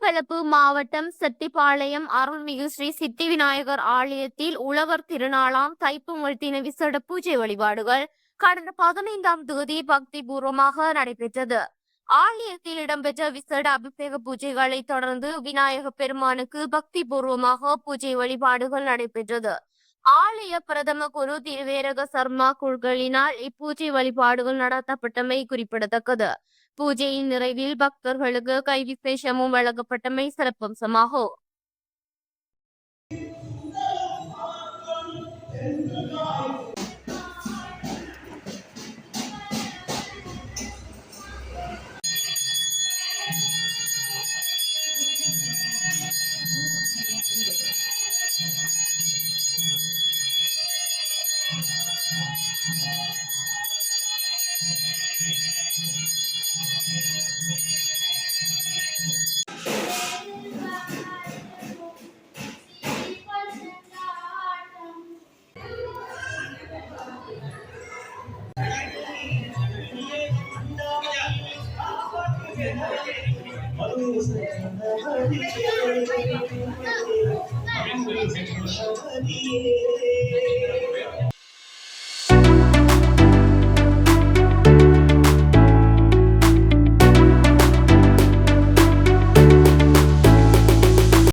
மட்டக்களப்பு மாவட்டம் செட்டிப்பாளையம் அருள்மிகு ஸ்ரீ சித்தி விநாயகர் ஆலயத்தில் உழவர் திருநாளாம் தைப்பொங்கல் தின விசேட பூஜை வழிபாடுகள் கடந்த 15ஆம் தேதி பக்தி பூர்வமாக நடைபெற்றது. ஆலயத்தில் இடம்பெற்ற விசேட அபிஷேக பூஜைகளை தொடர்ந்து விநாயக பெருமானுக்கு பக்தி பூர்வமாக பூஜை வழிபாடுகள் நடைபெற்றது. ஆலய பிரதம குரு திருவேரக சர்மா குழுக்களினால் இப்பூஜை வழிபாடுகள் நடத்தப்பட்டமை குறிப்பிடத்தக்கது. பூஜையின் நிறைவில் பக்தர்களுக்கு கைவிசேஷமும் வழங்கப்பட்டமை சிறப்பம்சமாகும்.